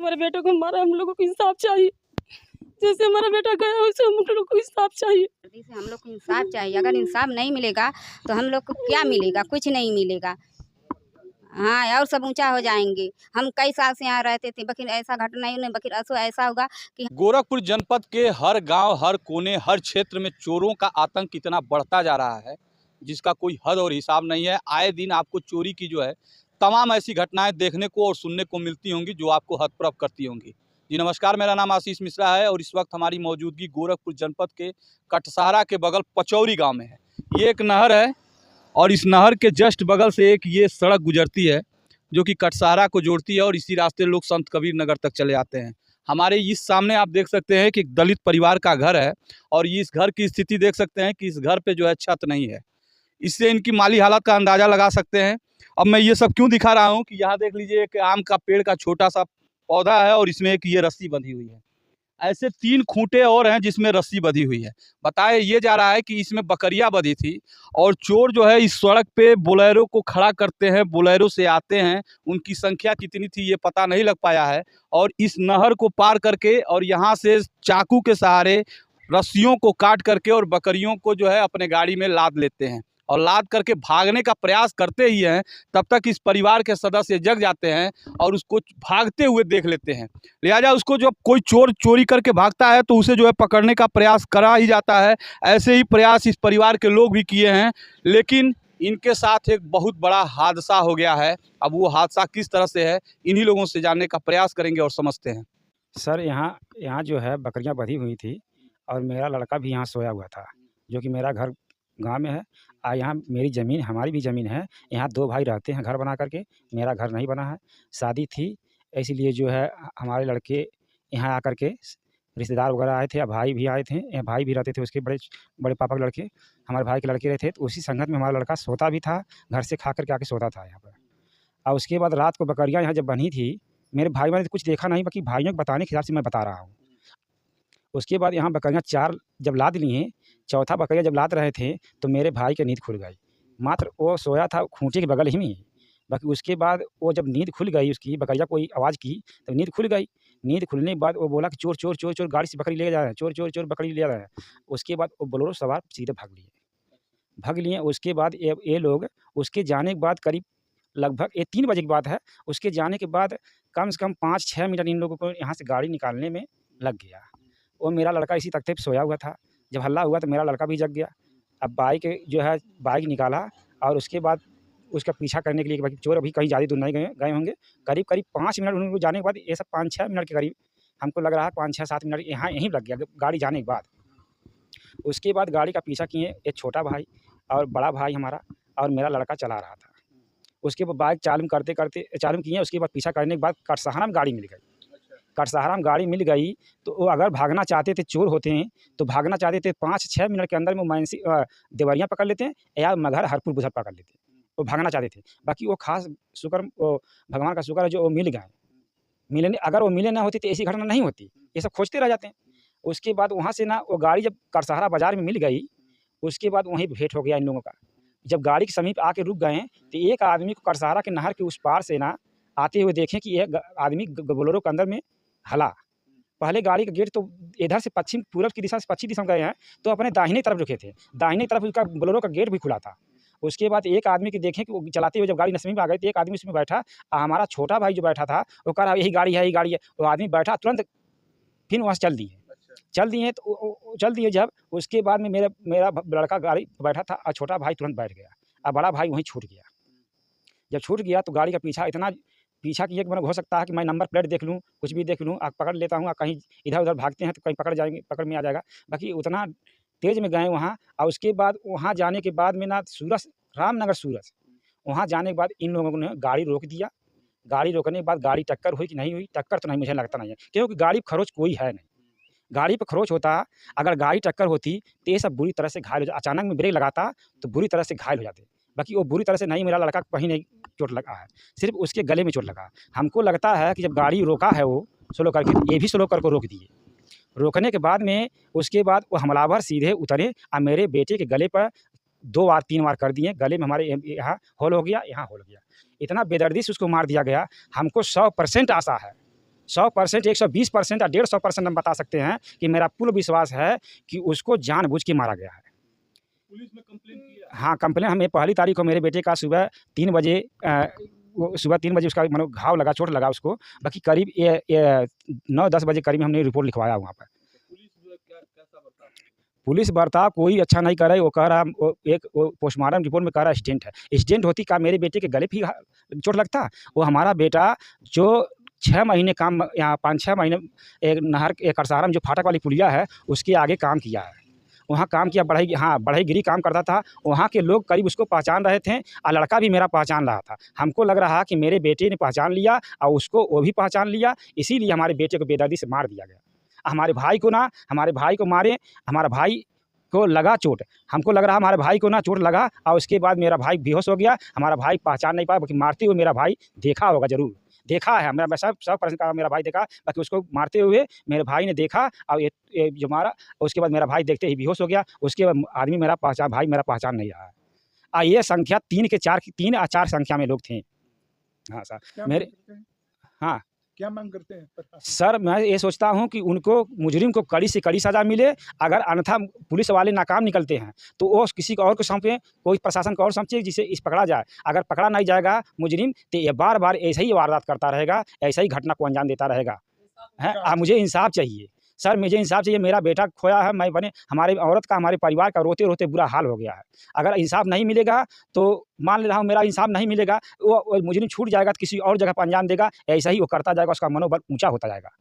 हमारे बेटे को मारा, हम लोगों को इंसाफ चाहिए। जैसे हमारा बेटा गया वैसे हम लोग को इंसाफ चाहिए। जल्दी से हम लोग को इंसाफ चाहिए। अगर इंसाफ नहीं मिलेगा तो हम लोग को क्या मिलेगा? कुछ नहीं मिलेगा। हाँ, और सब ऊंचा हो जाएंगे। हम कई साल से यहाँ रहते थे, लेकिन ऐसा घटना ही नहीं, लेकिन ऐसा होगा कि गोरखपुर जनपद के हर गांव, हर कोने, हर क्षेत्र में चोरों का आतंक इतना बढ़ता जा रहा है जिसका कोई हद और हिसाब नहीं है। आए दिन आपको चोरी की जो है तमाम ऐसी घटनाएं देखने को और सुनने को मिलती होंगी जो आपको हतप्रभ करती होंगी। जी नमस्कार, मेरा नाम आशीष मिश्रा है और इस वक्त हमारी मौजूदगी गोरखपुर जनपद के कटसारा के बगल पचौरी गाँव में है। ये एक नहर है और इस नहर के जस्ट बगल से एक ये सड़क गुजरती है जो कि कटसारा को जोड़ती है और इसी रास्ते लोग संत कबीर नगर तक चले आते हैं। हमारे इस सामने आप देख सकते हैं कि एक दलित परिवार का घर है और इस घर की स्थिति देख सकते हैं कि इस घर पे जो है छत नहीं है। इससे इनकी माली हालत का अंदाज़ा लगा सकते हैं। अब मैं ये सब क्यों दिखा रहा हूँ कि यहाँ देख लीजिए एक आम का पेड़ का छोटा सा पौधा है और इसमें एक ये रस्सी बंधी हुई है। ऐसे 3 खूंटे और हैं जिसमें रस्सी बंधी हुई है। बताया ये जा रहा है कि इसमें बकरियां बंधी थी और चोर जो है इस सड़क पे बोलेरो को खड़ा करते हैं, बोलेरो से आते हैं। उनकी संख्या कितनी थी ये पता नहीं लग पाया है और इस नहर को पार करके और यहाँ से चाकू के सहारे रस्सियों को काट करके और बकरियों को जो है अपने गाड़ी में लाद लेते हैं और लाद करके भागने का प्रयास करते ही हैं। तब तक इस परिवार के सदस्य जग जाते हैं और उसको भागते हुए देख लेते हैं। लिहाजा उसको जब कोई चोर चोरी करके भागता है तो उसे जो है पकड़ने का प्रयास करा ही जाता है। ऐसे ही प्रयास इस परिवार के लोग भी किए हैं, लेकिन इनके साथ एक बहुत बड़ा हादसा हो गया है। अब वो हादसा किस तरह से है इन्हीं लोगों से जानने का प्रयास करेंगे और समझते हैं। सर यहाँ यहाँ जो है बकरियां बंधी हुई थी और मेरा लड़का भी यहाँ सोया हुआ था, जो कि मेरा घर गांव में है। यहाँ मेरी ज़मीन, हमारी भी ज़मीन है। यहाँ 2 भाई रहते हैं घर बना करके। मेरा घर नहीं बना है, शादी थी, इसीलिए जो है हमारे लड़के यहाँ आकर के रिश्तेदार वगैरह आए थे, भाई भी आए थे। यहाँ भाई भी रहते थे, उसके बड़े बड़े पापा के लड़के, हमारे भाई के लड़के रहते थे। तो उसी संगत में हमारा लड़का सोता भी था, घर से खा करके आके सोता था यहाँ पर। और उसके बाद रात को बकरियाँ यहाँ जब बंधी थी, मेरे भाई मैंने कुछ देखा नहीं, बाकी भाइयों के बताने के हिसाब से मैं बता रहा हूँ। उसके बाद यहाँ बकरियाँ 4 जब लाद लिए, चौथा बकरिया जब लाद रहे थे तो मेरे भाई की नींद खुल गई। मात्र वो सोया था खूंटे के बगल ही में। बाकी उसके बाद वो जब नींद खुल गई, उसकी बकरिया कोई आवाज़ की तो नींद खुल गई। नींद खुलने के बाद वो बोला कि चोर चोर चोर चोर, गाड़ी से बकरी ले जा रहे हैं, चोर चोर चोर बकरी ले जा रहे हैं। उसके बाद वो बोलेरो सवार सीधे भाग लिए। उसके बाद ये लोग उसके जाने के बाद करीब लगभग ये 3 बजे की बात है। उसके जाने के बाद कम से कम 5-6 मिनट इन लोगों को यहाँ से गाड़ी निकालने में लग गया। वो मेरा लड़का इसी तख्ते पे सोया हुआ था। जब हल्ला हुआ तो मेरा लड़का भी जग गया। अब बाइक जो है बाइक निकाला और उसके बाद उसका पीछा करने के लिए कि चोर अभी कहीं ज़्यादा दूर नहीं गए होंगे। करीब 5 मिनट उनको जाने के बाद, ये सब 5-6 मिनट के करीब हमको लग रहा है, 5-6-7 मिनट यहीं लग गया गाड़ी जाने के बाद। उसके बाद गाड़ी का पीछा किए एक छोटा भाई और बड़ा भाई हमारा, और मेरा लड़का चला रहा था। उसके बाद बाइक चालू किए। उसके बाद पीछा करने के बाद कटसहारा में गाड़ी मिल गई। कटसहारा में गाड़ी मिल गई तो वो अगर भागना चाहते थे, चोर होते हैं तो भागना चाहते थे 5-6 मिनट के अंदर में मानसी देवरिया पकड़ लेते हैं या मगहर हरपुर बुधर पकड़ लेते हैं। वो भागना चाहते थे। बाकी वो खास शुक्र, वो भगवान का शुक्र है जो वो मिल गए। मिलने अगर वो मिले ना होती तो ऐसी घटना नहीं होती, ये सब खोजते रह जाते हैं। उसके बाद वहाँ से ना वो गाड़ी जब कटसहारा बाज़ार में मिल गई, उसके बाद वहीं भेंट हो गया इन लोगों का। जब गाड़ी के समीप आके रुक गए तो एक आदमी को कटसहारा के नहर के उस पार से ना आते हुए देखें कि एक आदमी बोलेरो के अंदर में हला। पहले गाड़ी का गेट तो इधर से पश्चिम पूरब की दिशा से पश्चिम दिशा में गए हैं तो अपने दाहिने तरफ रुके थे। दाहिने तरफ उसका बोलेरो का गेट भी खुला था। उसके बाद एक आदमी की देखें कि वो चलाते हुए जब गाड़ी नसमी में आ गई तो एक आदमी उसमें बैठा। हमारा छोटा भाई जो बैठा था वो कह रहा यही गाड़ी है, यही गाड़ी है। वो आदमी बैठा, तुरंत फिर वहाँ से चल दिए तो चल दिए। जब उसके बाद में मेरा लड़का गाड़ी बैठा था और छोटा भाई तुरंत बैठ गया और बड़ा भाई वहीं छूट गया। जब छूट गया तो गाड़ी का इतना पीछा किया कि मैंने हो सकता है कि मैं नंबर प्लेट देख लूँ, कुछ भी देख लूँ, पकड़ लेता हूँ। कहीं इधर उधर भागते हैं तो कहीं पकड़ में आ जाएगा। बाकी उतना तेज़ में गए वहाँ। और उसके बाद वहाँ जाने के बाद में ना रामनगर वहाँ जाने के बाद इन लोगों ने गाड़ी रोक दिया। गाड़ी रोकने के बाद गाड़ी टक्कर हुई कि नहीं हुई, टक्कर तो नहीं, मुझे लगता नहीं है, क्योंकि गाड़ी पर खरोच कोई है नहीं। गाड़ी पर खरोच होता, अगर गाड़ी टक्कर होती तो ये सब बुरी तरह से घायल हो जाते। अचानक में ब्रेक लगाता तो बुरी तरह से घायल हो जाते। बाकी वो बुरी तरह से नहीं, मेरा लड़का कहीं नहीं चोट लगा है, सिर्फ उसके गले में चोट लगा। हमको लगता है कि जब गाड़ी रोका है वो स्लो करके, ये भी स्लो करके रोक दिए। रोकने के बाद में उसके बाद वो हमलावर सीधे उतरे और मेरे बेटे के गले पर 2 बार 3 बार कर दिए। गले में हमारे यहाँ होल हो गया, यहाँ होल हो गया। इतना बेदर्दी से उसको मार दिया गया। हमको 100% आशा है 100%, 120% या 150% हम बता सकते हैं कि मेरा पूर्ण विश्वास है कि उसको जानबूझ के मारा गया है। पुलिस में कंप्लेन किया? हाँ, कंप्लेन हमें पहली तारीख को मेरे बेटे का सुबह 3 बजे सुबह 3 बजे उसका मतलब घाव लगा, चोट लगा उसको। बाकी करीब ये 9-10 बजे करीब हमने रिपोर्ट लिखवाया वहाँ पर। पुलिस जो है कैसा बर्ताव? पुलिस बर्ताव कोई अच्छा नहीं कर रही। वो कह रहा वो पोस्टमार्टम रिपोर्ट में कह रहा स्टेंट है। स्टेंट होती का मेरे बेटे के गले भी चोट लगता। वो हमारा बेटा जो 6 महीने काम यहाँ 5-6 महीने एक नहर एक करसारम जो फाटक वाली पुलिया है उसके आगे काम किया है। वहाँ काम किया, बढ़ईगिरी काम करता था। वहाँ के लोग करीब उसको पहचान रहे थे और लड़का भी मेरा पहचान रहा था। हमको लग रहा कि मेरे बेटे ने पहचान लिया और उसको वो भी पहचान लिया, इसीलिए हमारे बेटे को बेदर्दी से मार दिया गया। हमारे भाई को मारे, हमारा भाई को लगा चोट। हमको लग रहा हमारे भाई को ना चोट लगा और उसके बाद मेरा भाई बेहोश हो गया। हमारा भाई पहचान नहीं पाया, बाकी मारते हुए मेरा भाई देखा होगा, ज़रूर देखा है। मैं 100% का मेरा भाई देखा, बाकी उसको मारते हुए मेरे भाई ने देखा और ये जो मारा उसके बाद मेरा भाई देखते ही बेहोश हो गया। उसके बाद आदमी भाई मेरा पहचान नहीं रहा है। ये संख्या 3 या 4 संख्या में लोग थे। हाँ सर, मेरे हाँ क्या मांग करते हैं प्रशासन? सर मैं ये सोचता हूँ कि उनको मुजरिम को कड़ी से कड़ी सज़ा मिले। अगर अन्यथा पुलिस वाले नाकाम निकलते हैं तो वो किसी को और को सौंपे, कोई प्रशासन को और सौंपे जिसे इस पकड़ा जाए। अगर पकड़ा नहीं जाएगा मुजरिम तो ये बार ऐसे ही वारदात करता रहेगा, ऐसा ही घटना को अंजाम देता रहेगा। है मुझे इंसाफ चाहिए सर, मुझे इंसाफ चाहिए। मेरा बेटा खोया है, मैं बने हमारे औरत का, हमारे परिवार का रोते रोते बुरा हाल हो गया है। अगर इंसाफ नहीं मिलेगा तो मान ले रहा हूँ मेरा इंसाफ नहीं मिलेगा, वो मुजरिम छूट जाएगा तो किसी और जगह पर अंजाम देगा। ऐसा ही वो करता जाएगा, उसका मनोबल ऊंचा होता जाएगा।